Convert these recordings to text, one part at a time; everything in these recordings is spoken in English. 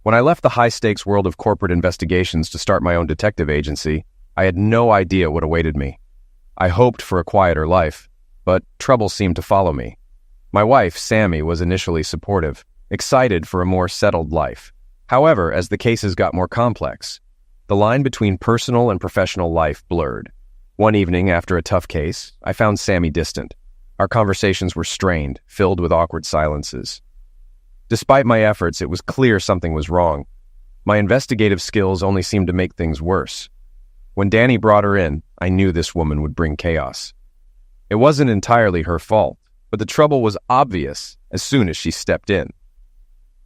When I left the high-stakes world of corporate investigations to start my own detective agency, I had no idea what awaited me. I hoped for a quieter life, but trouble seemed to follow me. My wife, Sammy, was initially supportive, excited for a more settled life. However, as the cases got more complex, the line between personal and professional life blurred. One evening, after a tough case, I found Sammy distant. Our conversations were strained, filled with awkward silences. Despite my efforts, it was clear something was wrong. My investigative skills only seemed to make things worse. When Danny brought her in, I knew this woman would bring chaos. It wasn't entirely her fault, but the trouble was obvious as soon as she stepped in.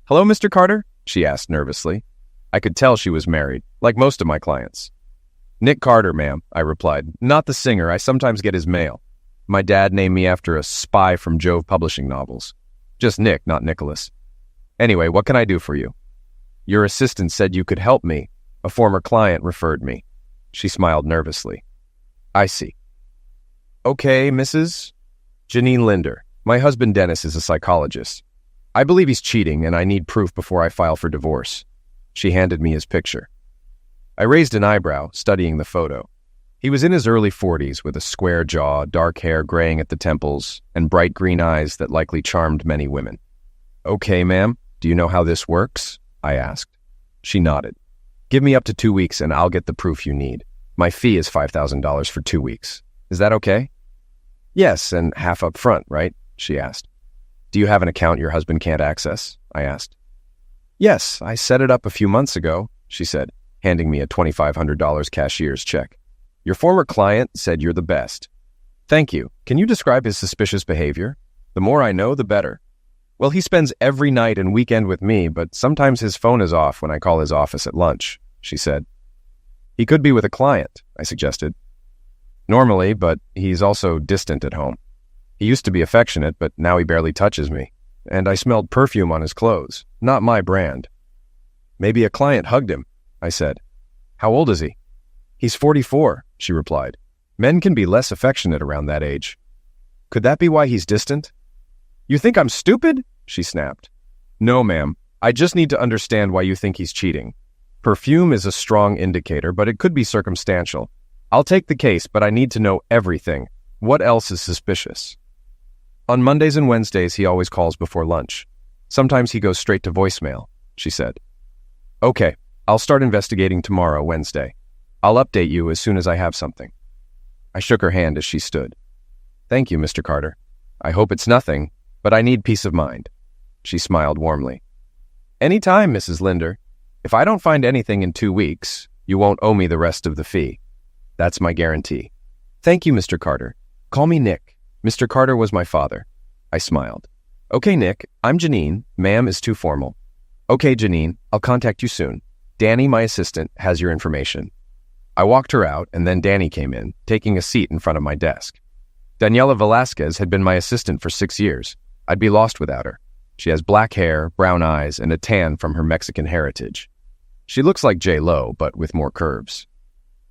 "Hello, Mr. Carter?" she asked nervously. I could tell she was married, like most of my clients. "Nick Carter, ma'am," I replied. "Not the singer. I sometimes get his mail. My dad named me after a spy from Jove Publishing novels. Just Nick, not Nicholas. Anyway, what can I do for you?" "Your assistant said you could help me. A former client referred me." She smiled nervously. "I see. Okay, Mrs. Janine Linder. My husband Dennis is a psychologist. I believe he's cheating, and I need proof before I file for divorce." She handed me his picture. I raised an eyebrow, studying the photo. He was in his early 40s with a square jaw, dark hair graying at the temples, and bright green eyes that likely charmed many women. "Okay, ma'am. Do you know how this works?" I asked. She nodded. "Give me up to 2 weeks and I'll get the proof you need. My fee is $5,000 for 2 weeks. Is that okay?" "Yes, and half up front, right?" she asked. "Do you have an account your husband can't access?" I asked. "Yes, I set it up a few months ago," she said, handing me a $2,500 cashier's check. "Your former client said you're the best." "Thank you. Can you describe his suspicious behavior? The more I know, the better." "Well, he spends every night and weekend with me, but sometimes his phone is off when I call his office at lunch," she said. "He could be with a client," I suggested. "Normally, but he's also distant at home. He used to be affectionate, but now he barely touches me. And I smelled perfume on his clothes. Not my brand." "Maybe a client hugged him," I said. "How old is he?" "He's 44, she replied. "Men can be less affectionate around that age." "Could that be why he's distant?" "You think I'm stupid?" she snapped. "No, ma'am. I just need to understand why you think he's cheating. Perfume is a strong indicator, but it could be circumstantial. I'll take the case, but I need to know everything. What else is suspicious?" "On Mondays and Wednesdays, he always calls before lunch. Sometimes he goes straight to voicemail," she said. "Okay, I'll start investigating tomorrow, Wednesday. I'll update you as soon as I have something." I shook her hand as she stood. "Thank you, Mr. Carter. I hope it's nothing, but I need peace of mind." She smiled warmly. "Any time, Mrs. Linder. If I don't find anything in 2 weeks, you won't owe me the rest of the fee. That's my guarantee." "Thank you, Mr. Carter. Call me Nick. Mr. Carter was my father." I smiled. "Okay, Nick. I'm Janine. Ma'am is too formal." "Okay, Janine. I'll contact you soon. Danny, my assistant, has your information." I walked her out, and then Danny came in, taking a seat in front of my desk. Daniela Velasquez had been my assistant for 6 years. I'd be lost without her. She has black hair, brown eyes, and a tan from her Mexican heritage. She looks like J.Lo, but with more curves.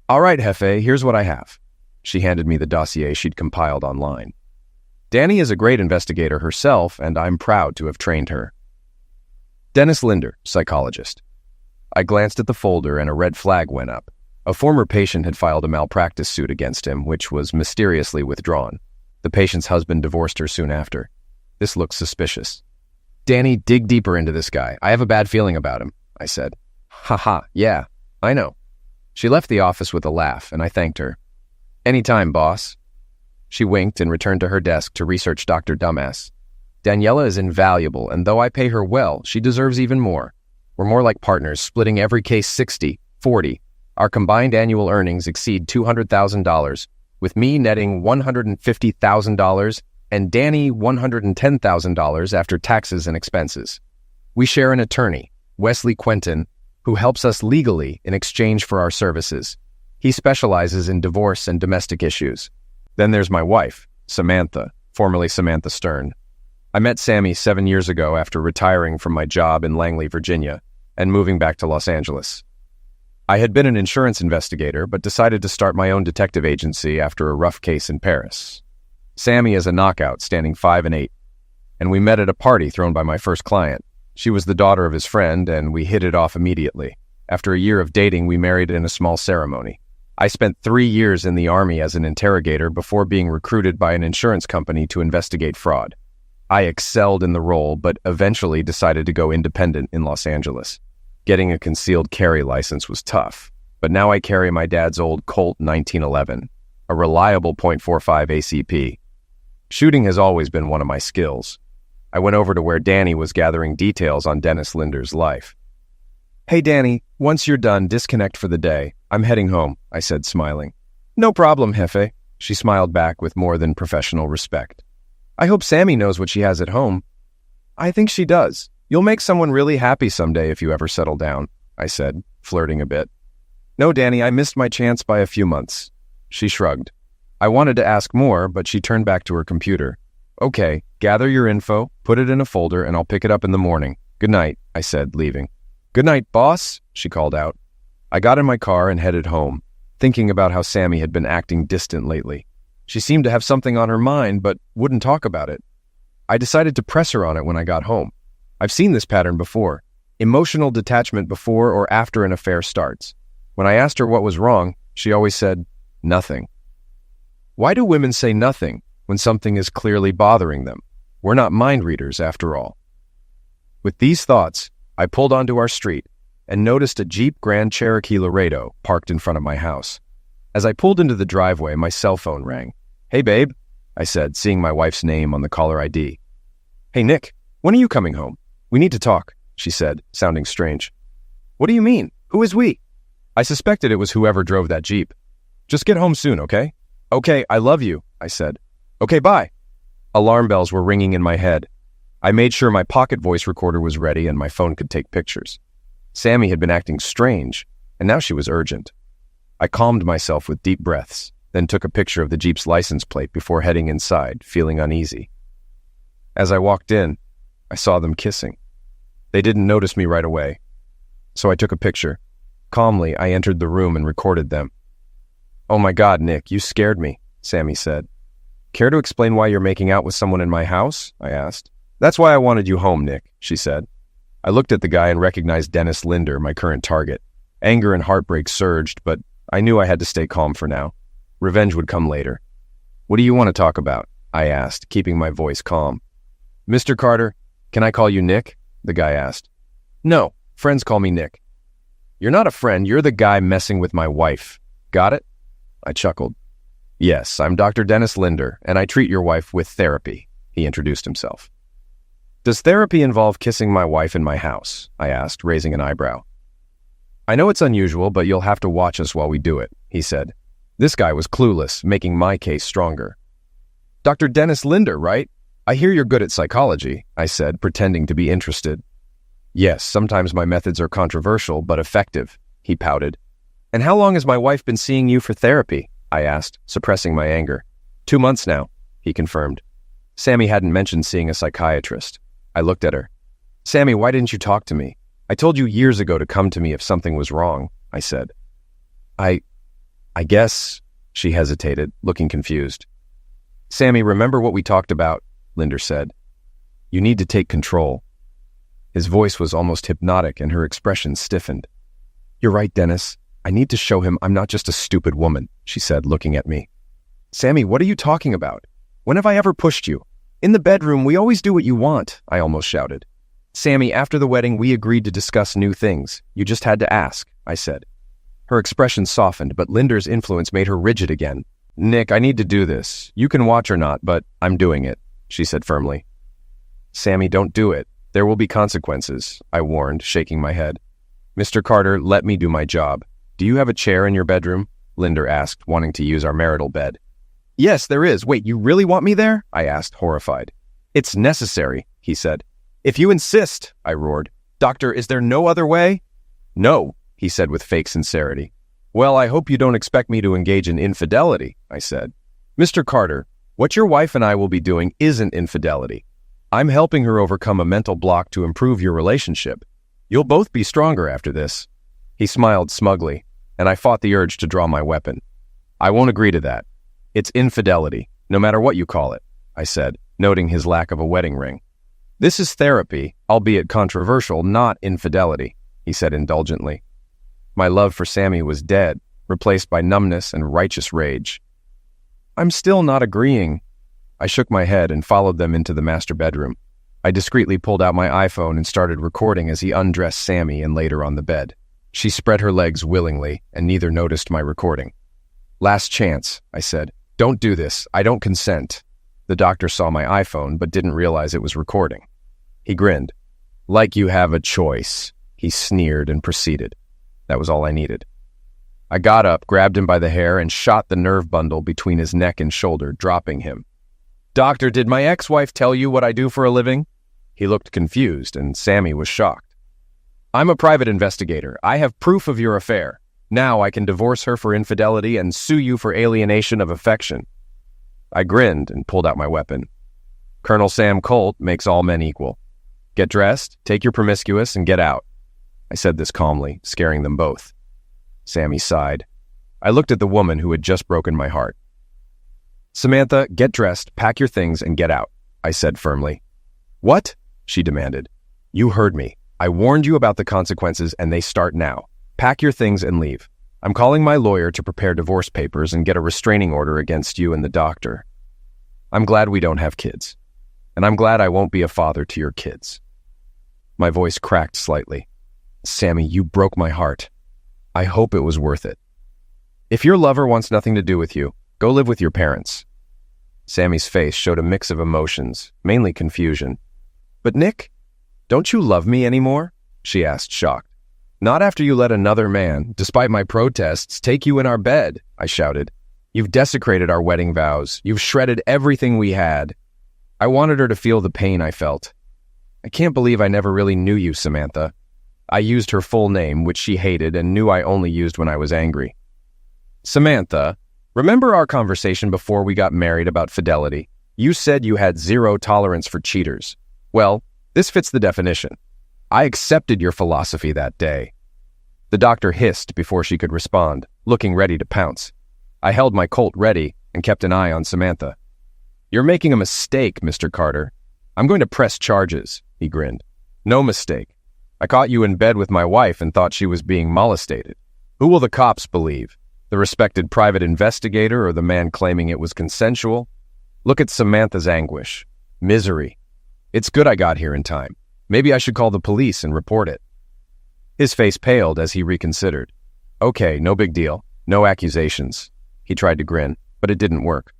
"All right, Jefe, here's what I have." She handed me the dossier she'd compiled online. Danny is a great investigator herself, and I'm proud to have trained her. Dennis Linder, psychologist. I glanced at the folder and a red flag went up. A former patient had filed a malpractice suit against him, which was mysteriously withdrawn. The patient's husband divorced her soon after. This looked suspicious. "Danny, dig deeper into this guy. I have a bad feeling about him," I said. "Haha, yeah, I know." She left the office with a laugh, and I thanked her. "Anytime, boss." She winked and returned to her desk to research Dr. Dumbass. Daniela is invaluable, and though I pay her well, she deserves even more. We're more like partners, splitting every case 60-40. Our combined annual earnings exceed $200,000, with me netting $150,000 and Danny $110,000 after taxes and expenses. We share an attorney, Wesley Quentin, who helps us legally in exchange for our services. He specializes in divorce and domestic issues. Then there's my wife, Samantha, formerly Samantha Stern. I met Sammy 7 years ago after retiring from my job in Langley, Virginia, and moving back to Los Angeles. I had been an insurance investigator, but decided to start my own detective agency after a rough case in Paris. Sammy is a knockout, standing 5'8", and we met at a party thrown by my first client. She was the daughter of his friend, and we hit it off immediately. After a year of dating, we married in a small ceremony. I spent 3 years in the Army as an interrogator before being recruited by an insurance company to investigate fraud. I excelled in the role, but eventually decided to go independent in Los Angeles. Getting a concealed carry license was tough, but now I carry my dad's old Colt 1911, a reliable .45 ACP. Shooting has always been one of my skills. I went over to where Danny was gathering details on Dennis Linder's life. "Hey, Danny, once you're done, disconnect for the day. I'm heading home," I said, smiling. "No problem, Jefe," she smiled back with more than professional respect. "I hope Sammy knows what she has at home." "I think she does. You'll make someone really happy someday if you ever settle down," I said, flirting a bit. "No, Danny, I missed my chance by a few months." She shrugged. I wanted to ask more, but she turned back to her computer. "Okay, gather your info, put it in a folder, and I'll pick it up in the morning. Good night," I said, leaving. "Good night, boss," she called out. I got in my car and headed home, thinking about how Sammy had been acting distant lately. She seemed to have something on her mind, but wouldn't talk about it. I decided to press her on it when I got home. I've seen this pattern before. Emotional detachment before or after an affair starts. When I asked her what was wrong, she always said, "Nothing." Why do women say nothing when something is clearly bothering them? We're not mind readers, after all. With these thoughts, I pulled onto our street and noticed a Jeep Grand Cherokee Laredo parked in front of my house. As I pulled into the driveway, my cell phone rang. "Hey, babe," I said, seeing my wife's name on the caller ID. "Hey, Nick, when are you coming home? We need to talk," she said, sounding strange. "What do you mean? Who is we?" I suspected it was whoever drove that Jeep. "Just get home soon, okay?" "Okay, I love you," I said. "Okay, bye." Alarm bells were ringing in my head. I made sure my pocket voice recorder was ready and my phone could take pictures. Sammy had been acting strange, and now she was urgent. I calmed myself with deep breaths, then took a picture of the Jeep's license plate before heading inside, feeling uneasy. As I walked in, I saw them kissing. They didn't notice me right away, so I took a picture. Calmly, I entered the room and recorded them. "Oh my God, Nick, you scared me," Sammy said. "Care to explain why you're making out with someone in my house?" I asked. "That's why I wanted you home, Nick," she said. I looked at the guy and recognized Dennis Linder, my current target. Anger and heartbreak surged, but I knew I had to stay calm for now. Revenge would come later. "What do you want to talk about?" I asked, keeping my voice calm. "Mr. Carter, can I call you Nick?" the guy asked. "No, friends call me Nick." "You're not a friend, you're the guy messing with my wife. Got it?" I chuckled. "Yes, I'm Dr. Dennis Linder, and I treat your wife with therapy," he introduced himself. "Does therapy involve kissing my wife in my house?" I asked, raising an eyebrow. "I know it's unusual, but you'll have to watch us while we do it," he said. This guy was clueless, making my case stronger. "Dr. Dennis Linder, right? I hear you're good at psychology," I said, pretending to be interested. "Yes, sometimes my methods are controversial, but effective," he pouted. "And how long has my wife been seeing you for therapy?" I asked, suppressing my anger. 2 months now," he confirmed. Sammy hadn't mentioned seeing a psychiatrist. I looked at her. "Sammy, why didn't you talk to me? I told you years ago to come to me if something was wrong," I said. I guess," she hesitated, looking confused. "Sammy, remember what we talked about," Linder said. "You need to take control." His voice was almost hypnotic and her expression stiffened. "You're right, Dennis. I need to show him I'm not just a stupid woman," she said, looking at me. "Sammy, what are you talking about? When have I ever pushed you? In the bedroom, we always do what you want," I almost shouted. "Sammy, after the wedding, we agreed to discuss new things. You just had to ask," I said. Her expression softened, but Linder's influence made her rigid again. "Nick, I need to do this. You can watch or not, but I'm doing it," she said firmly. "Sammy, don't do it. There will be consequences," I warned, shaking my head. "Mr. Carter, let me do my job. Do you have a chair in your bedroom?" Linder asked, wanting to use our marital bed. "Yes, there is. Wait, you really want me there?" I asked, horrified. "It's necessary," he said. "If you insist," I roared. "Doctor, is there no other way?" "No," he said with fake sincerity. "Well, I hope you don't expect me to engage in infidelity," I said. "Mr. Carter, what your wife and I will be doing isn't infidelity. I'm helping her overcome a mental block to improve your relationship. You'll both be stronger after this." He smiled smugly, and I fought the urge to draw my weapon. "I won't agree to that. It's infidelity, no matter what you call it," I said, noting his lack of a wedding ring. "This is therapy. I'll albeit controversial, not infidelity, he said indulgently. My love for Sammy was dead, replaced by numbness and righteous rage. I'm still not agreeing. I shook my head and followed them into the master bedroom. I discreetly pulled out my iPhone and started recording as he undressed Sammy and laid her on the bed. She spread her legs willingly, and neither noticed my recording. Last chance, I said. Don't do this. I don't consent. The doctor saw my iPhone, but didn't realize it was recording. He grinned. Like you have a choice, he sneered and proceeded. That was all I needed. I got up, grabbed him by the hair, and shot the nerve bundle between his neck and shoulder, dropping him. Doctor, did my ex-wife tell you what I do for a living? He looked confused, and Sammy was shocked. I'm a private investigator. I have proof of your affair. Now I can divorce her for infidelity and sue you for alienation of affection. I grinned and pulled out my weapon. Colonel Sam Colt makes all men equal. Get dressed, take your promiscuous, and get out. I said this calmly, scaring them both. Sammy sighed. I looked at the woman who had just broken my heart. Samantha, get dressed, pack your things, and get out, I said firmly. What? She demanded. You heard me. I warned you about the consequences, and they start now. Pack your things and leave. I'm calling my lawyer to prepare divorce papers and get a restraining order against you and the doctor. I'm glad we don't have kids. And I'm glad I won't be a father to your kids. My voice cracked slightly. Sammy, you broke my heart. I hope it was worth it. If your lover wants nothing to do with you, go live with your parents. Sammy's face showed a mix of emotions, mainly confusion. But Nick, don't you love me anymore? She asked, shocked. Not after you let another man, despite my protests, take you in our bed, I shouted. You've desecrated our wedding vows. You've shredded everything we had. I wanted her to feel the pain I felt. I can't believe I never really knew you, Samantha. I used her full name, which she hated and knew I only used when I was angry. Samantha, remember our conversation before we got married about fidelity? You said you had zero tolerance for cheaters. Well, this fits the definition. I accepted your philosophy that day. The doctor hissed before she could respond, looking ready to pounce. I held my Colt ready and kept an eye on Samantha. You're making a mistake, Mr. Carter. I'm going to press charges, he grinned. No mistake. I caught you in bed with my wife and thought she was being molested. Who will the cops believe? The respected private investigator or the man claiming it was consensual? Look at Samantha's anguish. Misery. It's good I got here in time. Maybe I should call the police and report it. His face paled as he reconsidered. Okay, no big deal. No accusations. He tried to grin, but it didn't work.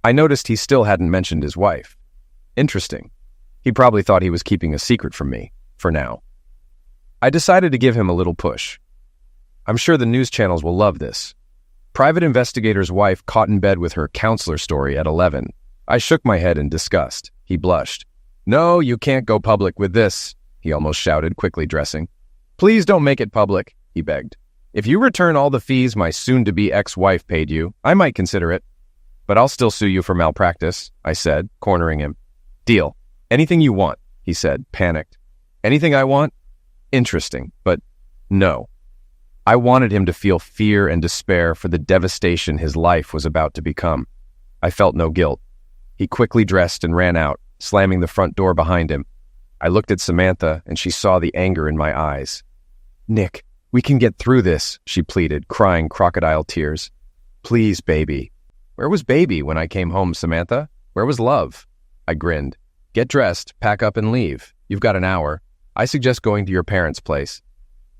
I noticed he still hadn't mentioned his wife. Interesting. He probably thought he was keeping a secret from me, for now. I decided to give him a little push. I'm sure the news channels will love this. Private investigator's wife caught in bed with her counselor story at 11. I shook my head in disgust. He blushed. No, you can't go public with this, he almost shouted, quickly dressing. Please don't make it public, he begged. If you return all the fees my soon-to-be ex-wife paid you, I might consider it. But I'll still sue you for malpractice, I said, cornering him. Deal. Anything you want, he said, panicked. Anything I want? Interesting, but no. I wanted him to feel fear and despair for the devastation his life was about to become. I felt no guilt. He quickly dressed and ran out, slamming the front door behind him. I looked at Samantha, and she saw the anger in my eyes. Nick, we can get through this, she pleaded, crying crocodile tears. Please, baby. Where was baby when I came home, Samantha? Where was love? I grinned. Get dressed, pack up, and leave. You've got an hour. I suggest going to your parents' place.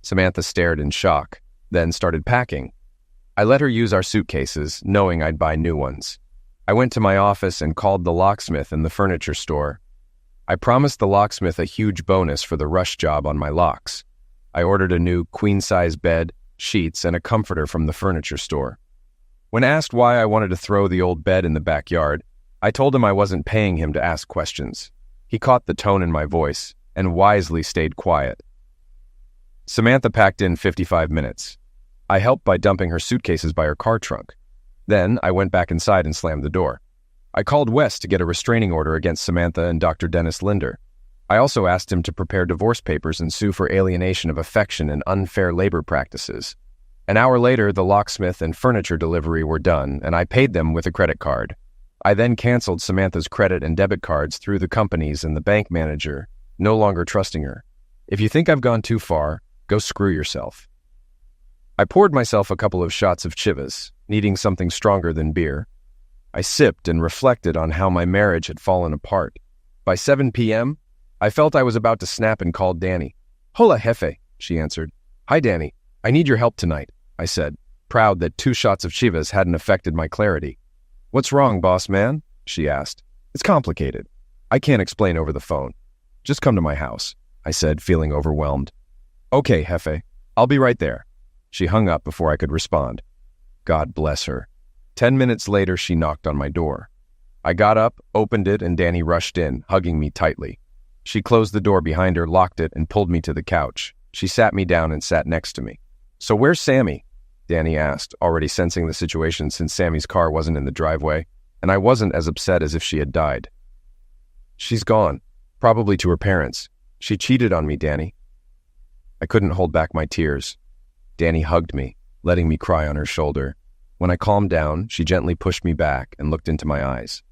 Samantha stared in shock, then started packing. I let her use our suitcases, knowing I'd buy new ones. I went to my office and called the locksmith in the furniture store. I promised the locksmith a huge bonus for the rush job on my locks. I ordered a new queen-size bed, sheets, and a comforter from the furniture store. When asked why I wanted to throw the old bed in the backyard, I told him I wasn't paying him to ask questions. He caught the tone in my voice and wisely stayed quiet. Samantha packed in 55 minutes. I helped by dumping her suitcases by her car trunk. Then I went back inside and slammed the door. I called Wes to get a restraining order against Samantha and Dr. Dennis Linder. I also asked him to prepare divorce papers and sue for alienation of affection and unfair labor practices. An hour later, the locksmith and furniture delivery were done, and I paid them with a credit card. I then canceled Samantha's credit and debit cards through the companies, and the bank manager, no longer trusting her. If you think I've gone too far, go screw yourself. I poured myself a couple of shots of Chivas, needing something stronger than beer. I sipped and reflected on how my marriage had fallen apart. By 7 p.m., I felt I was about to snap and called Danny. Hola, jefe, she answered. Hi, Danny. I need your help tonight, I said, proud that 2 shots of Chivas hadn't affected my clarity. What's wrong, boss man? She asked. It's complicated. I can't explain over the phone. Just come to my house, I said, feeling overwhelmed. Okay, jefe. I'll be right there. She hung up before I could respond. God bless her. 10 minutes later, she knocked on my door. I got up, opened it, and Danny rushed in, hugging me tightly. She closed the door behind her, locked it, and pulled me to the couch. She sat me down and sat next to me. So where's Sammy? Danny asked, already sensing the situation since Sammy's car wasn't in the driveway, and I wasn't as upset as if she had died. She's gone, probably to her parents. She cheated on me, Danny. I couldn't hold back my tears. Danny hugged me, letting me cry on her shoulder. When I calmed down, she gently pushed me back and looked into my eyes.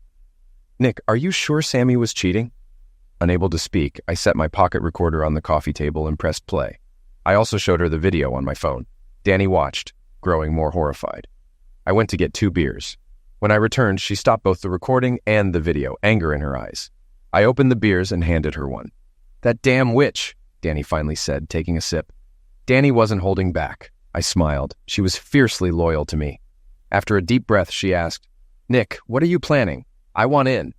Nick, are you sure Sammy was cheating? Unable to speak, I set my pocket recorder on the coffee table and pressed play. I also showed her the video on my phone. Danny watched, growing more horrified. I went to get 2 beers. When I returned, she stopped both the recording and the video, anger in her eyes. I opened the beers and handed her one. That damn witch, Danny finally said, taking a sip. Danny wasn't holding back. I smiled. She was fiercely loyal to me. After a deep breath, she asked, Nick, what are you planning? I want in.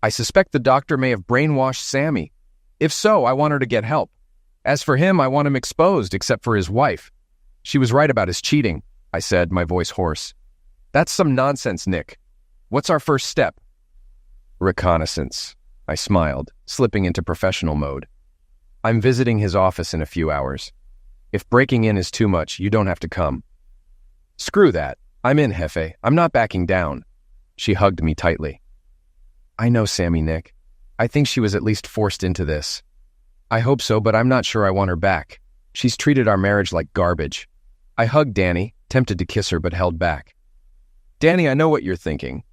I suspect the doctor may have brainwashed Sammy. If so, I want her to get help. As for him, I want him exposed, except for his wife. She was right about his cheating, I said, my voice hoarse. That's some nonsense, Nick. What's our first step? Reconnaissance. I smiled, slipping into professional mode. I'm visiting his office in a few hours. If breaking in is too much, you don't have to come. Screw that. I'm in, jefe. I'm not backing down. She hugged me tightly. I know Sammy, Nick. I think she was at least forced into this. I hope so, but I'm not sure I want her back. She's treated our marriage like garbage. I hugged Danny, tempted to kiss her but held back. Danny, I know what you're thinking.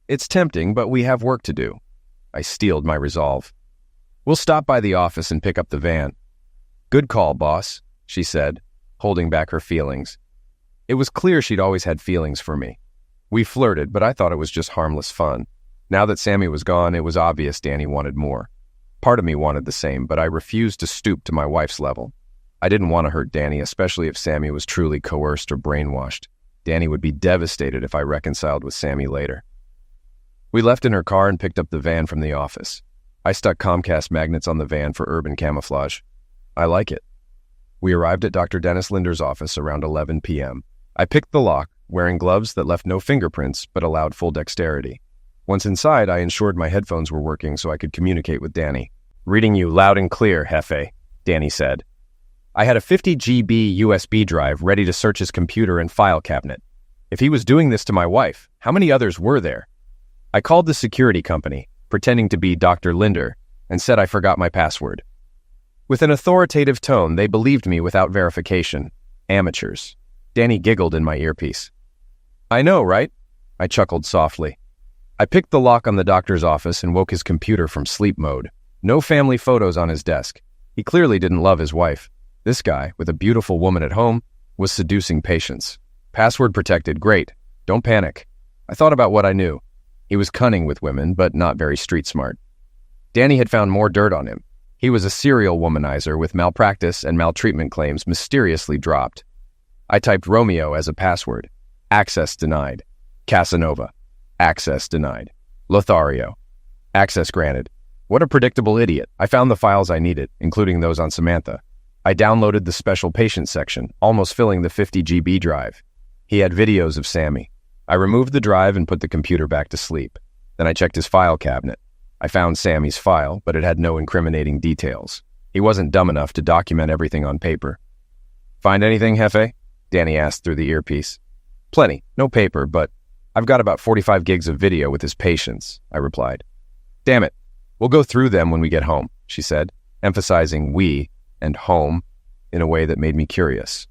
It's tempting, but we have work to do. I steeled my resolve. We'll stop by the office and pick up the van. Good call, boss, she said, holding back her feelings. It was clear she'd always had feelings for me. We flirted, but I thought it was just harmless fun. Now that Sammy was gone, it was obvious Danny wanted more. Part of me wanted the same, but I refused to stoop to my wife's level. I didn't want to hurt Danny, especially if Sammy was truly coerced or brainwashed. Danny would be devastated if I reconciled with Sammy later. We left in her car and picked up the van from the office. I stuck Comcast magnets on the van for urban camouflage. I like it. We arrived at Dr. Dennis Linder's office around 11 p.m. I picked the lock, wearing gloves that left no fingerprints but allowed full dexterity. Once inside, I ensured my headphones were working so I could communicate with Danny. Reading you loud and clear, jefe, Danny said. I had a 50 GB USB drive ready to search his computer and file cabinet. If he was doing this to my wife, how many others were there? I called the security company, pretending to be Dr. Linder, and said I forgot my password. With an authoritative tone, they believed me without verification. Amateurs. Danny giggled in my earpiece. I know, right? I chuckled softly. I picked the lock on the doctor's office and woke his computer from sleep mode. No family photos on his desk. He clearly didn't love his wife. This guy, with a beautiful woman at home, was seducing patients. Password protected, great. Don't panic. I thought about what I knew. He was cunning with women, but not very street smart. Danny had found more dirt on him. He was a serial womanizer with malpractice and maltreatment claims mysteriously dropped. I typed Romeo as a password. Access denied. Casanova. Access denied. Lothario. Access granted. What a predictable idiot. I found the files I needed, including those on Samantha. I downloaded the special patient section, almost filling the 50 GB drive. He had videos of Sammy. I removed the drive and put the computer back to sleep. Then I checked his file cabinet. I found Sammy's file, but it had no incriminating details. He wasn't dumb enough to document everything on paper. Find anything, jefe? Danny asked through the earpiece. Plenty. No paper, but I've got about 45 gigs of video with his patients, I replied. Damn it. We'll go through them when we get home, she said, emphasizing we and home in a way that made me curious.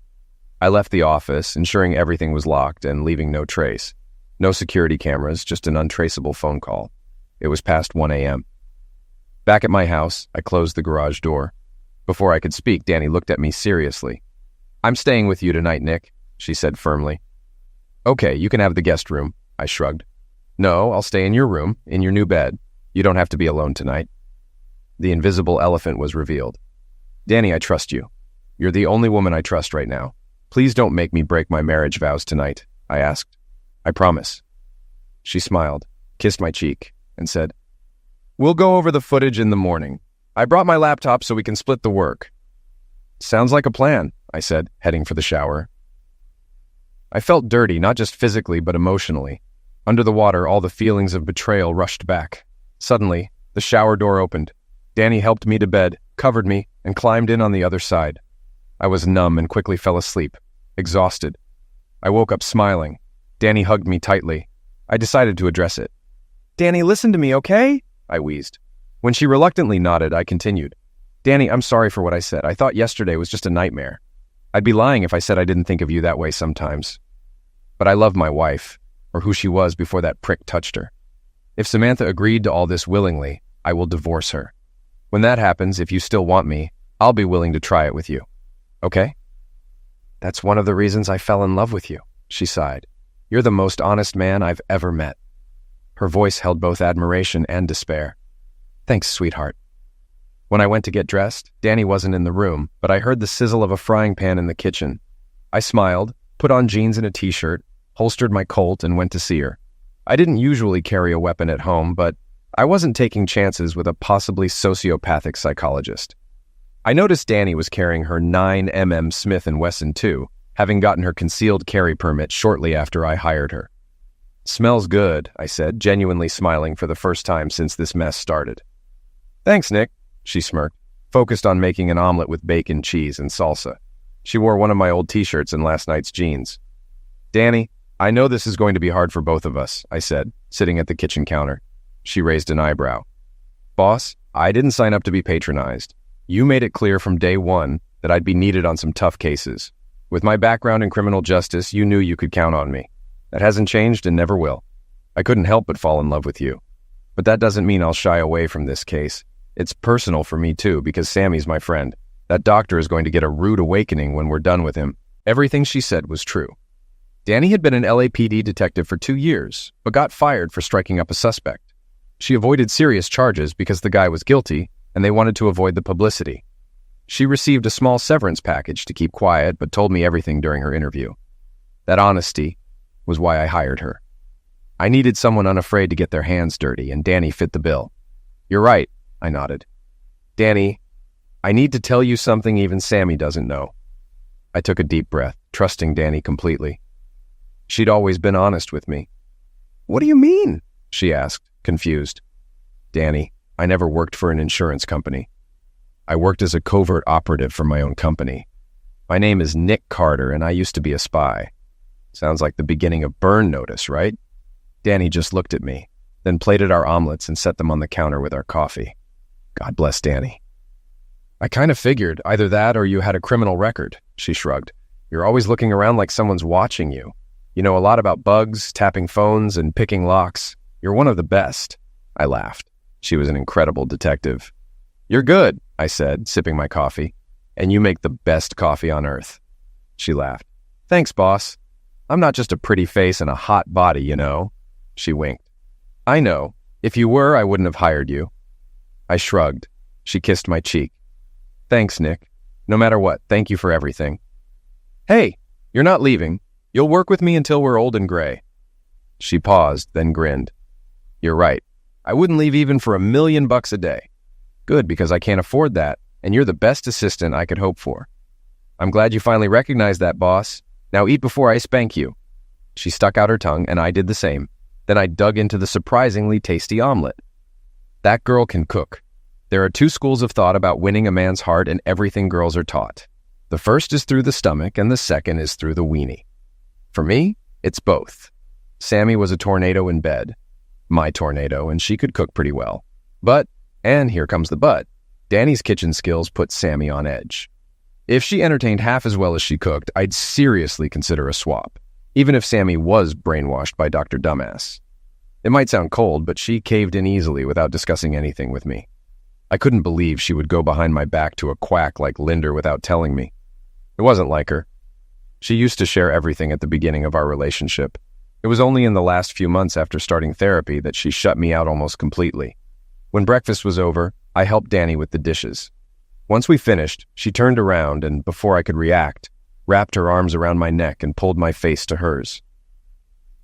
I left the office, ensuring everything was locked and leaving no trace. No security cameras, just an untraceable phone call. It was past 1 a.m. Back at my house, I closed the garage door. Before I could speak, Danny looked at me seriously. "I'm staying with you tonight, Nick," she said firmly. "Okay, you can have the guest room," I shrugged. "No, I'll stay in your room, in your new bed. You don't have to be alone tonight." The invisible elephant was revealed. "Danny, I trust you. You're the only woman I trust right now. Please don't make me break my marriage vows tonight," I asked. "I promise." She smiled, kissed my cheek, and said, "We'll go over the footage in the morning. I brought my laptop so we can split the work." "Sounds like a plan," I said, heading for the shower. I felt dirty, not just physically, but emotionally. Under the water, all the feelings of betrayal rushed back. Suddenly, the shower door opened. Danny helped me to bed, covered me, and climbed in on the other side. I was numb and quickly fell asleep, exhausted. I woke up smiling. Danny hugged me tightly. I decided to address it. "Danny, listen to me, okay?" I wheezed. When she reluctantly nodded, I continued. "Danny, I'm sorry for what I said. I thought yesterday was just a nightmare. I'd be lying if I said I didn't think of you that way sometimes. But I love my wife, or who she was before that prick touched her. If Samantha agreed to all this willingly, I will divorce her. When that happens, if you still want me, I'll be willing to try it with you. Okay?" "That's one of the reasons I fell in love with you," she sighed. "You're the most honest man I've ever met." Her voice held both admiration and despair. "Thanks, sweetheart." When I went to get dressed, Danny wasn't in the room, but I heard the sizzle of a frying pan in the kitchen. I smiled, put on jeans and a t-shirt, holstered my Colt, and went to see her. I didn't usually carry a weapon at home, but I wasn't taking chances with a possibly sociopathic psychologist. I noticed Danny was carrying her 9mm Smith & Wesson too, having gotten her concealed carry permit shortly after I hired her. "Smells good," I said, genuinely smiling for the first time since this mess started. "Thanks, Nick," she smirked, focused on making an omelet with bacon, cheese, and salsa. She wore one of my old t-shirts and last night's jeans. "Danny, I know this is going to be hard for both of us," I said, sitting at the kitchen counter. She raised an eyebrow. "Boss, I didn't sign up to be patronized. You made it clear from day one that I'd be needed on some tough cases. With my background in criminal justice, you knew you could count on me. That hasn't changed and never will. I couldn't help but fall in love with you. But that doesn't mean I'll shy away from this case. It's personal for me too, because Sammy's my friend. That doctor is going to get a rude awakening when we're done with him." Everything she said was true. Danny had been an LAPD detective for 2 years, but got fired for striking up a suspect. She avoided serious charges because the guy was guilty, and they wanted to avoid the publicity. She received a small severance package to keep quiet, but told me everything during her interview. That honesty was why I hired her. I needed someone unafraid to get their hands dirty, and Danny fit the bill. "You're right," I nodded. "Danny, I need to tell you something even Sammy doesn't know." I took a deep breath, trusting Danny completely. She'd always been honest with me. "What do you mean?" she asked, confused. "Danny, I never worked for an insurance company. I worked as a covert operative for my own company. My name is Nick Carter, and I used to be a spy. Sounds like the beginning of Burn Notice, right?" Danny just looked at me, then plated our omelets and set them on the counter with our coffee. God bless Danny. "I kind of figured either that or you had a criminal record," she shrugged. "You're always looking around like someone's watching you. You know a lot about bugs, tapping phones, and picking locks. You're one of the best." I laughed. She was an incredible detective. "You're good," I said, sipping my coffee. "And you make the best coffee on earth." She laughed. "Thanks, boss. I'm not just a pretty face and a hot body, you know." She winked. "I know. If you were, I wouldn't have hired you." I shrugged. She kissed my cheek. "Thanks, Nick. No matter what, thank you for everything." "Hey, you're not leaving. You'll work with me until we're old and gray." She paused, then grinned. "You're right. I wouldn't leave even for $1,000,000 a day." "Good, because I can't afford that, and you're the best assistant I could hope for." "I'm glad you finally recognized that, boss. Now eat before I spank you." She stuck out her tongue, and I did the same. Then I dug into the surprisingly tasty omelet. That girl can cook. There are 2 schools of thought about winning a man's heart and everything girls are taught. The first is through the stomach, and the second is through the weenie. For me, it's both. Sammy was a tornado in bed. My tornado, and she could cook pretty well. But, and here comes the but, Danny's kitchen skills put Sammy on edge. If she entertained half as well as she cooked, I'd seriously consider a swap, even if Sammy was brainwashed by Dr. Dumbass. It might sound cold, but she caved in easily without discussing anything with me. I couldn't believe she would go behind my back to a quack like Linder without telling me. It wasn't like her. She used to share everything at the beginning of our relationship. It was only in the last few months after starting therapy that she shut me out almost completely. When breakfast was over, I helped Danny with the dishes. Once we finished, she turned around and, before I could react, wrapped her arms around my neck and pulled my face to hers.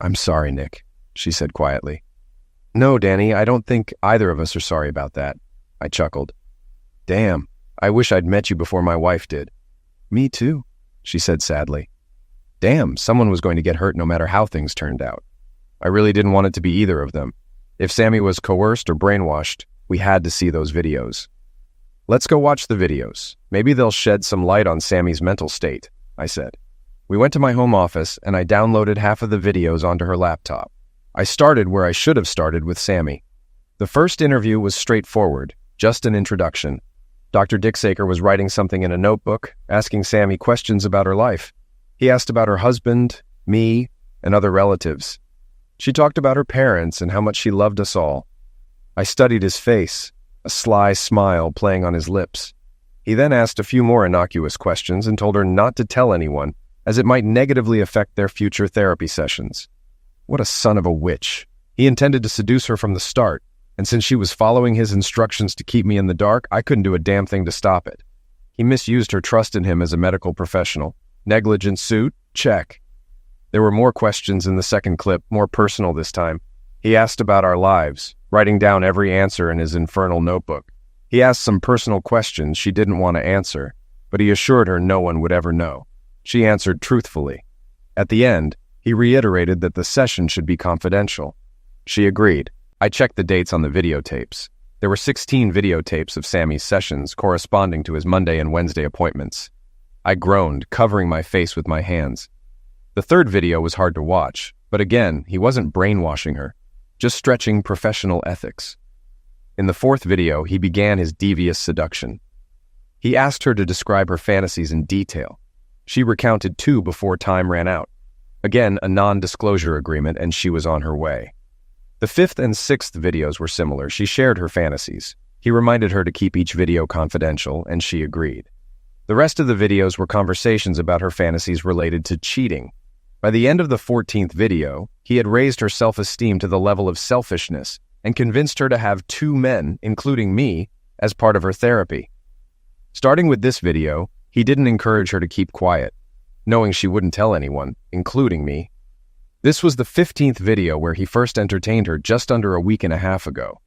"I'm sorry, Nick," she said quietly. "No, Danny, I don't think either of us are sorry about that," I chuckled. "Damn, I wish I'd met you before my wife did." "Me too," she said sadly. Damn, someone was going to get hurt no matter how things turned out. I really didn't want it to be either of them. If Sammy was coerced or brainwashed, we had to see those videos. "Let's go watch the videos. Maybe they'll shed some light on Sammy's mental state," I said. We went to my home office and I downloaded half of the videos onto her laptop. I started where I should have started with Sammy. The first interview was straightforward, just an introduction. Dr. Dicksaker was writing something in a notebook, asking Sammy questions about her life. He asked about her husband, me, and other relatives. She talked about her parents and how much she loved us all. I studied his face, a sly smile playing on his lips. He then asked a few more innocuous questions and told her not to tell anyone, as it might negatively affect their future therapy sessions. What a son of a witch. He intended to seduce her from the start, and since she was following his instructions to keep me in the dark, I couldn't do a damn thing to stop it. He misused her trust in him as a medical professional. Negligent suit? Check. There were more questions in the second clip, more personal this time. He asked about our lives, writing down every answer in his infernal notebook. He asked some personal questions she didn't want to answer, but he assured her no one would ever know. She answered truthfully. At the end, he reiterated that the session should be confidential. She agreed. I checked the dates on the videotapes. There were 16 videotapes of Sammy's sessions corresponding to his Monday and Wednesday appointments. I groaned, covering my face with my hands. The third video was hard to watch, but again, he wasn't brainwashing her, just stretching professional ethics. In the fourth video, he began his devious seduction. He asked her to describe her fantasies in detail. She recounted 2 before time ran out. Again, a non-disclosure agreement, and she was on her way. The 5th and 6th videos were similar. She shared her fantasies. He reminded her to keep each video confidential, and she agreed. The rest of the videos were conversations about her fantasies related to cheating. By the end of the 14th video, he had raised her self-esteem to the level of selfishness and convinced her to have 2 men, including me, as part of her therapy. Starting with this video, he didn't encourage her to keep quiet, knowing she wouldn't tell anyone, including me. This was the 15th video where he first entertained her just under a week and a half ago.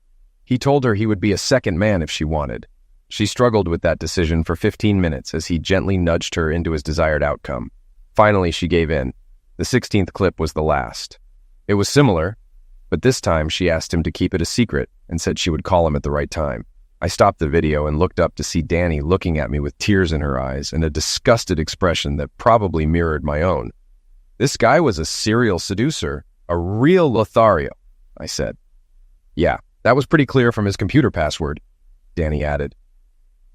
He told her he would be a second man if she wanted. She struggled with that decision for 15 minutes as he gently nudged her into his desired outcome. Finally, she gave in. The 16th clip was the last. It was similar, but this time she asked him to keep it a secret and said she would call him at the right time. I stopped the video and looked up to see Danny looking at me with tears in her eyes and a disgusted expression that probably mirrored my own. This guy was a serial seducer, a real Lothario, I said. Yeah, that was pretty clear from his computer password, Danny added.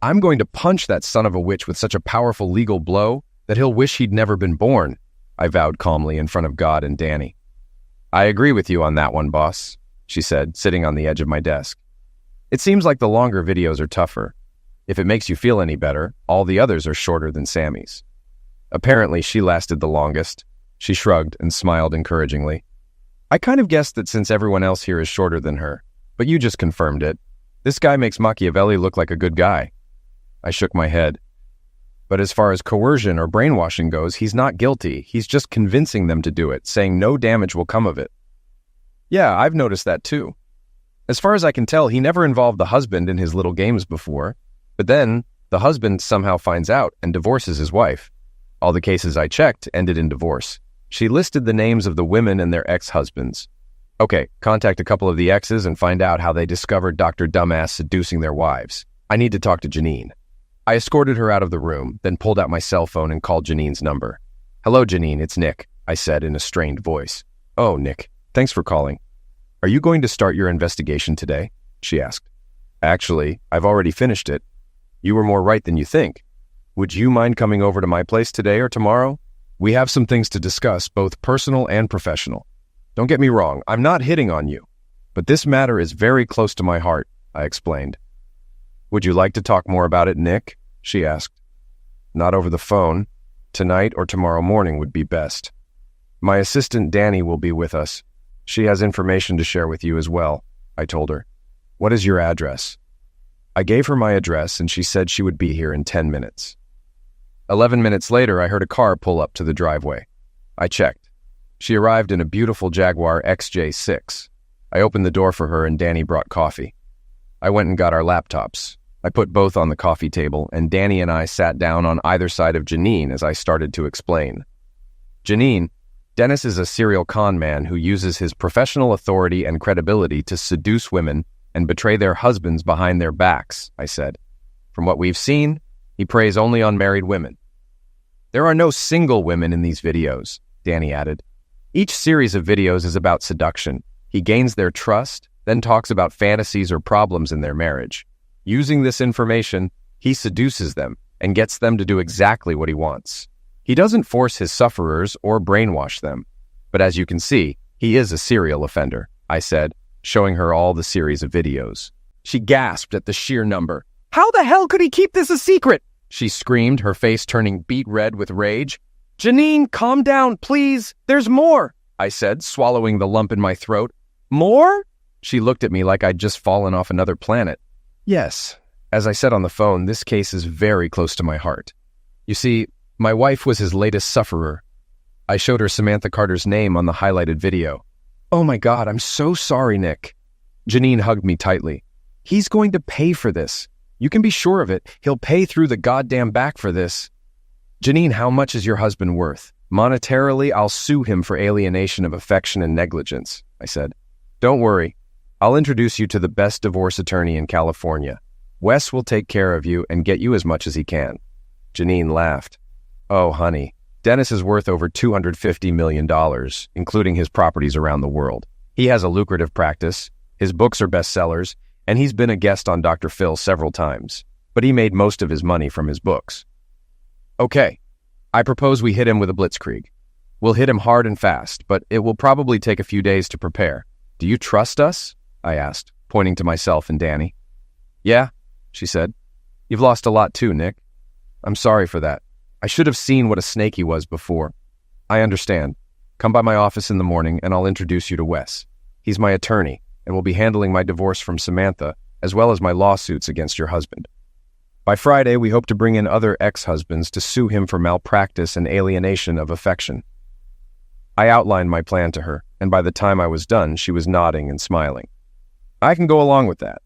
I'm going to punch that son of a witch with such a powerful legal blow that he'll wish he'd never been born, I vowed calmly in front of God and Danny. I agree with you on that one, boss, she said, sitting on the edge of my desk. It seems like the longer videos are tougher. If it makes you feel any better, all the others are shorter than Sammy's. Apparently, she lasted the longest. She shrugged and smiled encouragingly. I kind of guessed that since everyone else here is shorter than her, but you just confirmed it. This guy makes Machiavelli look like a good guy. I shook my head. But as far as coercion or brainwashing goes, he's not guilty. He's just convincing them to do it, saying no damage will come of it. Yeah, I've noticed that too. As far as I can tell, he never involved the husband in his little games before, but then the husband somehow finds out and divorces his wife. All the cases I checked ended in divorce. She listed the names of the women and their ex-husbands. Okay, contact a couple of the exes and find out how they discovered Dr. Dumbass seducing their wives. I need to talk to Janine. I escorted her out of the room, then pulled out my cell phone and called Janine's number. Hello, Janine, it's Nick, I said in a strained voice. Oh, Nick, thanks for calling. Are you going to start your investigation today? She asked. Actually, I've already finished it. You were more right than you think. Would you mind coming over to my place today or tomorrow? We have some things to discuss, both personal and professional. Don't get me wrong, I'm not hitting on you. But this matter is very close to my heart, I explained. Would you like to talk more about it, Nick? She asked. Not over the phone. Tonight or tomorrow morning would be best. My assistant Danny will be with us. She has information to share with you as well, I told her. What is your address? I gave her my address and she said she would be here in 10 minutes. 11 minutes later, I heard a car pull up to the driveway. I checked. She arrived in a beautiful Jaguar XJ6. I opened the door for her and Danny brought coffee. I went and got our laptops. I put both on the coffee table and Danny and I sat down on either side of Janine as I started to explain. Janine, Dennis is a serial con man who uses his professional authority and credibility to seduce women and betray their husbands behind their backs, I said. From what we've seen, he preys only on married women. There are no single women in these videos, Danny added. Each series of videos is about seduction. He gains their trust, then talks about fantasies or problems in their marriage. Using this information, he seduces them and gets them to do exactly what he wants. He doesn't force his sufferers or brainwash them. But as you can see, he is a serial offender, I said, showing her all the series of videos. She gasped at the sheer number. How the hell could he keep this a secret? She screamed, her face turning beet red with rage. Janine, calm down, please. There's more, I said, swallowing the lump in my throat. More? She looked at me like I'd just fallen off another planet. Yes, as I said on the phone, this case is very close to my heart. You see, my wife was his latest sufferer. I showed her Samantha Carter's name on the highlighted video. Oh my God, I'm so sorry, Nick. Janine hugged me tightly. He's going to pay for this. You can be sure of it. He'll pay through the goddamn back for this. Janine, how much is your husband worth? Monetarily, I'll sue him for alienation of affection and negligence, I said. Don't worry. I'll introduce you to the best divorce attorney in California. Wes will take care of you and get you as much as he can. Janine laughed. Oh, honey, Dennis is worth over $250 million, including his properties around the world. He has a lucrative practice, his books are bestsellers, and he's been a guest on Dr. Phil several times, but he made most of his money from his books. Okay, I propose we hit him with a blitzkrieg. We'll hit him hard and fast, but it will probably take a few days to prepare. Do you trust us? I asked, pointing to myself and Danny. Yeah, she said. You've lost a lot too, Nick. I'm sorry for that. I should have seen what a snake he was before. I understand. Come by my office in the morning and I'll introduce you to Wes. He's my attorney and will be handling my divorce from Samantha as well as my lawsuits against your husband. By Friday, we hope to bring in other ex-husbands to sue him for malpractice and alienation of affection. I outlined my plan to her, and by the time I was done, she was nodding and smiling. I can go along with that.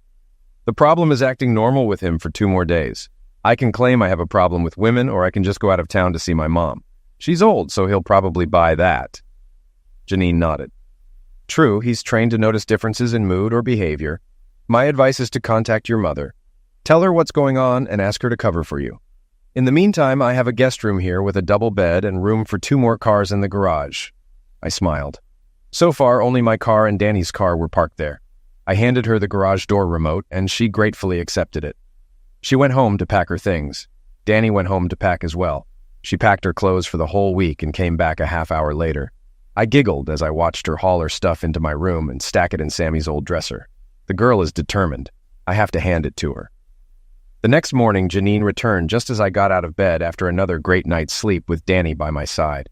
The problem is acting normal with him for 2 more days. I can claim I have a problem with women, or I can just go out of town to see my mom. She's old, so he'll probably buy that. Janine nodded. True, he's trained to notice differences in mood or behavior. My advice is to contact your mother. Tell her what's going on and ask her to cover for you. In the meantime, I have a guest room here with a double bed and room for 2 more cars in the garage. I smiled. So far, only my car and Danny's car were parked there. I handed her the garage door remote, and she gratefully accepted it. She went home to pack her things. Danny went home to pack as well. She packed her clothes for the whole week and came back a half hour later. I giggled as I watched her haul her stuff into my room and stack it in Sammy's old dresser. The girl is determined. I have to hand it to her. The next morning, Janine returned just as I got out of bed after another great night's sleep with Danny by my side.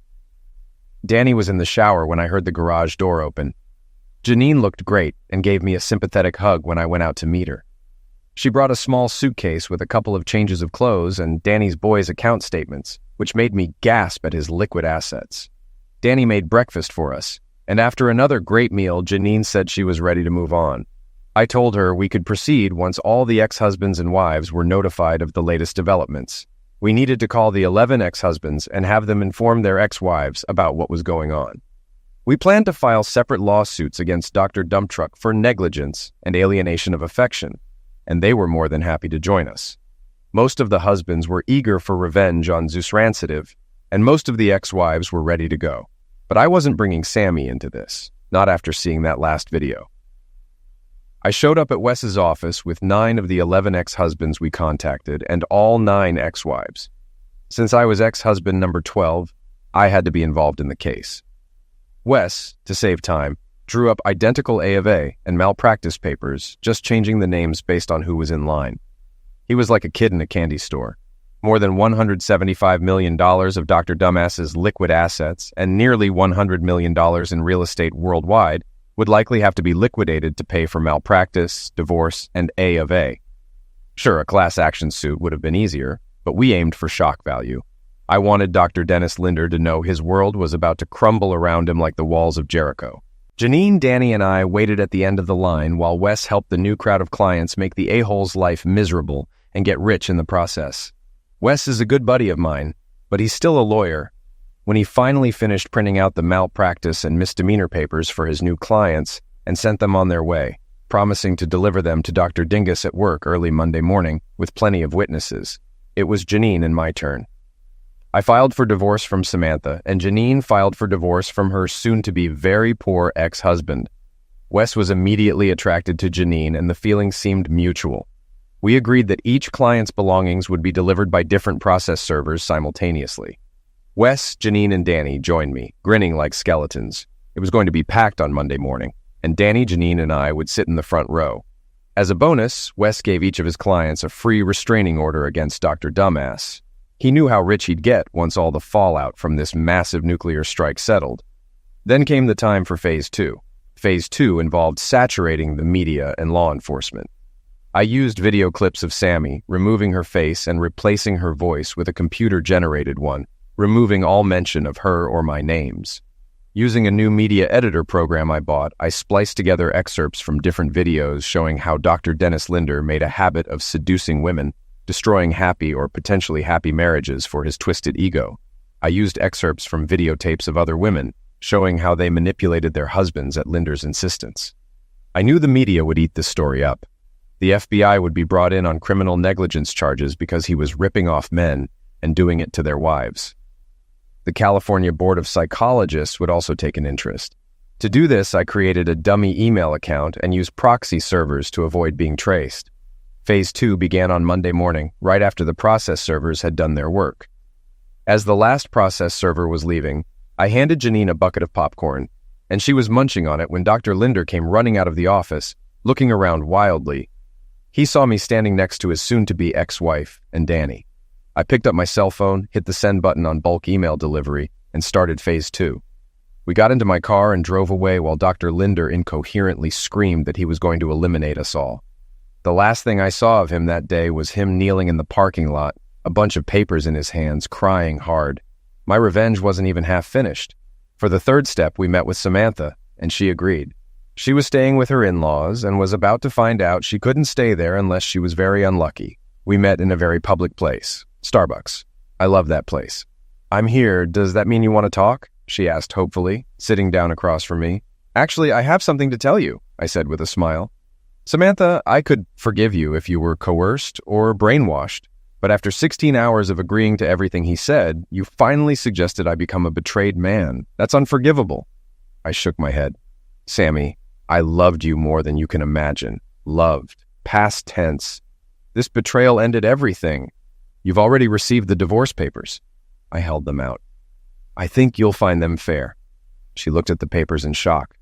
Danny was in the shower when I heard the garage door open. Janine looked great and gave me a sympathetic hug when I went out to meet her. She brought a small suitcase with a couple of changes of clothes and Danny's boys' account statements, which made me gasp at his liquid assets. Danny made breakfast for us, and after another great meal, Janine said she was ready to move on. I told her we could proceed once all the ex-husbands and wives were notified of the latest developments. We needed to call the 11 ex-husbands and have them inform their ex-wives about what was going on. We planned to file separate lawsuits against Dr. Dumptruck for negligence and alienation of affection, and they were more than happy to join us. Most of the husbands were eager for revenge on Zeus Rancidov, and most of the ex-wives were ready to go. But I wasn't bringing Sammy into this, not after seeing that last video. I showed up at Wes's office with 9 of the 11 ex-husbands we contacted and all 9 ex-wives. Since I was ex-husband number 12, I had to be involved in the case. Wes, to save time, drew up identical A of A and malpractice papers, just changing the names based on who was in line. He was like a kid in a candy store. More than $175 million of Dr. Dumbass's liquid assets and nearly $100 million in real estate worldwide would likely have to be liquidated to pay for malpractice, divorce, and A of A. Sure, a class action suit would have been easier, but we aimed for shock value. I wanted Dr. Dennis Linder to know his world was about to crumble around him like the walls of Jericho. Janine, Danny, and I waited at the end of the line while Wes helped the new crowd of clients make the a-hole's life miserable and get rich in the process. Wes is a good buddy of mine, but he's still a lawyer. When he finally finished printing out the malpractice and misdemeanor papers for his new clients and sent them on their way, promising to deliver them to Dr. Dingus at work early Monday morning with plenty of witnesses, it was Janine and my turn. I filed for divorce from Samantha, and Janine filed for divorce from her soon-to-be very poor ex-husband. Wes was immediately attracted to Janine, and the feeling seemed mutual. We agreed that each client's belongings would be delivered by different process servers simultaneously. Wes, Janine, and Danny joined me, grinning like skeletons. It was going to be packed on Monday morning, and Danny, Janine, and I would sit in the front row. As a bonus, Wes gave each of his clients a free restraining order against Dr. Dumbass. He knew how rich he'd get once all the fallout from this massive nuclear strike settled. Then came the time for Phase 2. Phase 2 involved saturating the media and law enforcement. I used video clips of Sammy, removing her face and replacing her voice with a computer-generated one, removing all mention of her or my names. Using a new media editor program I bought, I spliced together excerpts from different videos showing how Dr. Dennis Linder made a habit of seducing women, destroying happy or potentially happy marriages for his twisted ego. I used excerpts from videotapes of other women, showing how they manipulated their husbands at Linder's insistence. I knew the media would eat this story up. The FBI would be brought in on criminal negligence charges because he was ripping off men and doing it to their wives. The California Board of Psychologists would also take an interest. To do this, I created a dummy email account and used proxy servers to avoid being traced. Phase 2 began on Monday morning, right after the process servers had done their work. As the last process server was leaving, I handed Janine a bucket of popcorn, and she was munching on it when Dr. Linder came running out of the office, looking around wildly. He saw me standing next to his soon-to-be ex-wife and Danny. I picked up my cell phone, hit the send button on bulk email delivery, and started Phase 2. We got into my car and drove away while Dr. Linder incoherently screamed that he was going to eliminate us all. The last thing I saw of him that day was him kneeling in the parking lot, a bunch of papers in his hands, crying hard. My revenge wasn't even half finished. For the third step, we met with Samantha, and she agreed. She was staying with her in-laws and was about to find out she couldn't stay there unless she was very unlucky. We met in a very public place, Starbucks. I love that place. "I'm here. Does that mean you want to talk?" she asked hopefully, sitting down across from me. "Actually, I have something to tell you," I said with a smile. "Samantha, I could forgive you if you were coerced or brainwashed, but after 16 hours of agreeing to everything he said, you finally suggested I become a betrayed man. That's unforgivable." I shook my head. "Sammy, I loved you more than you can imagine. Loved. Past tense. This betrayal ended everything. You've already received the divorce papers." I held them out. "I think you'll find them fair." She looked at the papers in shock.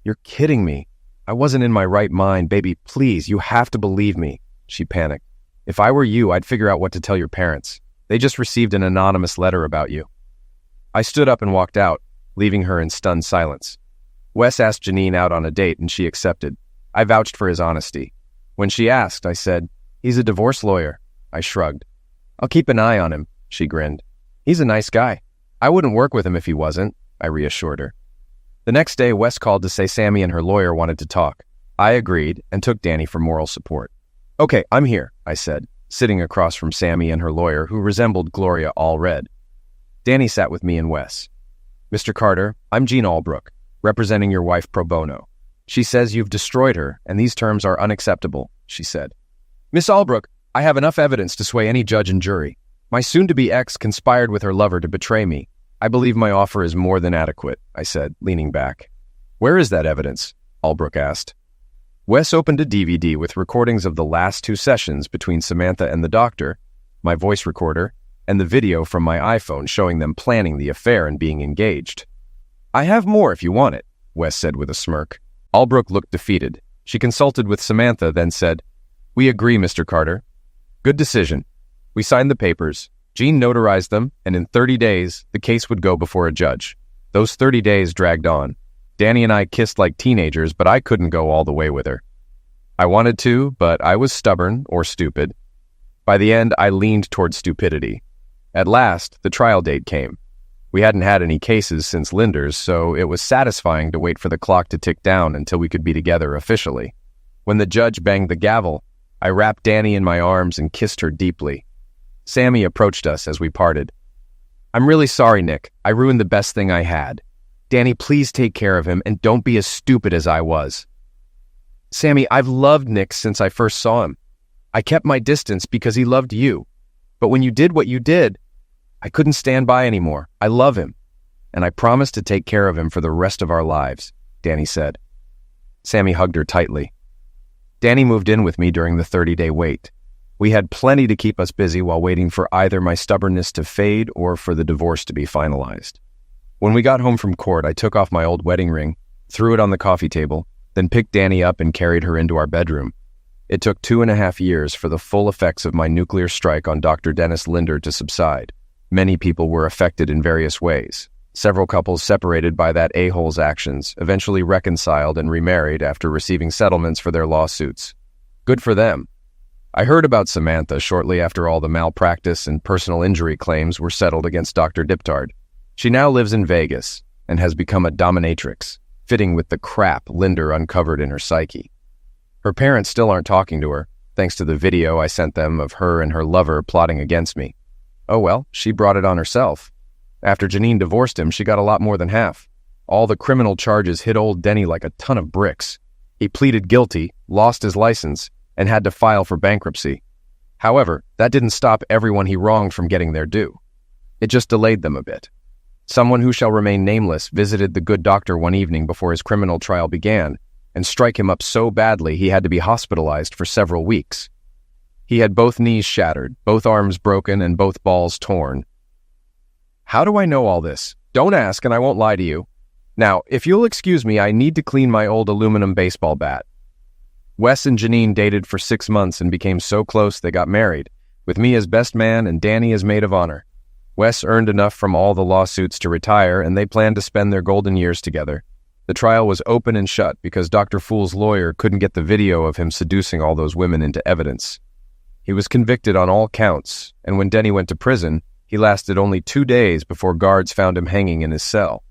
"You're kidding me. I wasn't in my right mind. Baby, please, you have to believe me." She panicked. "If I were you, I'd figure out what to tell your parents. They just received an anonymous letter about you." I stood up and walked out, leaving her in stunned silence. Wes asked Janine out on a date, and she accepted. I vouched for his honesty. When she asked, I said, "He's a divorce lawyer." I shrugged. "I'll keep an eye on him," she grinned. "He's a nice guy. I wouldn't work with him if he wasn't," I reassured her. The next day, Wes called to say Sammy and her lawyer wanted to talk. I agreed and took Danny for moral support. "Okay, I'm here," I said, sitting across from Sammy and her lawyer, who resembled Gloria Allred. Danny sat with me and Wes. "Mr. Carter, I'm Jean Albrook, representing your wife pro bono. She says you've destroyed her, and these terms are unacceptable," she said. "Miss Albrook, I have enough evidence to sway any judge and jury. My soon-to-be ex conspired with her lover to betray me. I believe my offer is more than adequate," I said, leaning back. "Where is that evidence?" Albrook asked. Wes opened a DVD with recordings of the last 2 sessions between Samantha and the doctor, my voice recorder, and the video from my iPhone showing them planning the affair and being engaged. "I have more if you want it," Wes said with a smirk. Albrook looked defeated. She consulted with Samantha, then said, "We agree, Mr. Carter." Good decision. We signed the papers. Jean notarized them, and in 30 days, the case would go before a judge. Those 30 days dragged on. Danny and I kissed like teenagers, but I couldn't go all the way with her. I wanted to, but I was stubborn or stupid. By the end, I leaned toward stupidity. At last, the trial date came. We hadn't had any cases since Linder's, so it was satisfying to wait for the clock to tick down until we could be together officially. When the judge banged the gavel, I wrapped Danny in my arms and kissed her deeply. Sammy approached us as we parted. "I'm really sorry, Nick. I ruined the best thing I had. Danny, please take care of him and don't be as stupid as I was." "Sammy, I've loved Nick since I first saw him. I kept my distance because he loved you. But when you did what you did, I couldn't stand by anymore. I love him. And I promise to take care of him for the rest of our lives," Danny said. Sammy hugged her tightly. Danny moved in with me during the 30-day wait. We had plenty to keep us busy while waiting for either my stubbornness to fade or for the divorce to be finalized. When we got home from court, I took off my old wedding ring, threw it on the coffee table, then picked Danny up and carried her into our bedroom. It took 2.5 years for the full effects of my nuclear strike on Dr. Dennis Linder to subside. Many people were affected in various ways. Several couples separated by that a-hole's actions eventually reconciled and remarried after receiving settlements for their lawsuits. Good for them. I heard about Samantha shortly after all the malpractice and personal injury claims were settled against Dr. Diptard. She now lives in Vegas and has become a dominatrix, fitting with the crap Linder uncovered in her psyche. Her parents still aren't talking to her, thanks to the video I sent them of her and her lover plotting against me. Oh well, she brought it on herself. After Janine divorced him, she got a lot more than half. All the criminal charges hit old Denny like a ton of bricks. He pleaded guilty, lost his license, and had to file for bankruptcy. However, that didn't stop everyone he wronged from getting their due. It just delayed them a bit. Someone who shall remain nameless visited the good doctor one evening before his criminal trial began and strike him up so badly he had to be hospitalized for several weeks. He had both knees shattered, both arms broken, and both balls torn. How do I know all this? Don't ask and I won't lie to you. Now, if you'll excuse me, I need to clean my old aluminum baseball bat. Wes and Janine dated for 6 months and became so close they got married, with me as best man and Danny as maid of honor. Wes earned enough from all the lawsuits to retire, and they planned to spend their golden years together. The trial was open and shut because Dr. Fool's lawyer couldn't get the video of him seducing all those women into evidence. He was convicted on all counts, and when Denny went to prison, he lasted only 2 days before guards found him hanging in his cell.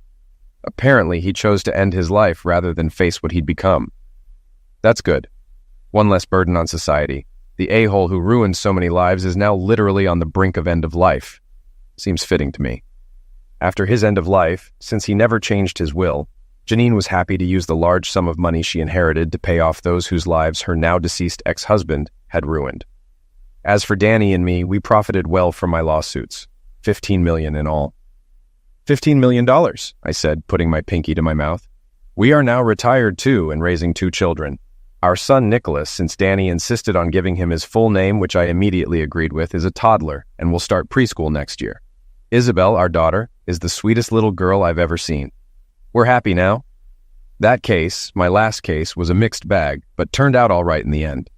Apparently, he chose to end his life rather than face what he'd become. That's good. One less burden on society. The a-hole who ruined so many lives is now literally on the brink of end of life. Seems fitting to me. After his end of life, since he never changed his will, Janine was happy to use the large sum of money she inherited to pay off those whose lives her now-deceased ex-husband had ruined. As for Danny and me, we profited well from my lawsuits. $15 million in all. $15 million, I said, putting my pinky to my mouth. We are now retired too and raising 2 children. Our son Nicholas, since Danny insisted on giving him his full name, which I immediately agreed with, is a toddler and will start preschool next year. Isabel, our daughter, is the sweetest little girl I've ever seen. We're happy now. That case, my last case, was a mixed bag, but turned out all right in the end.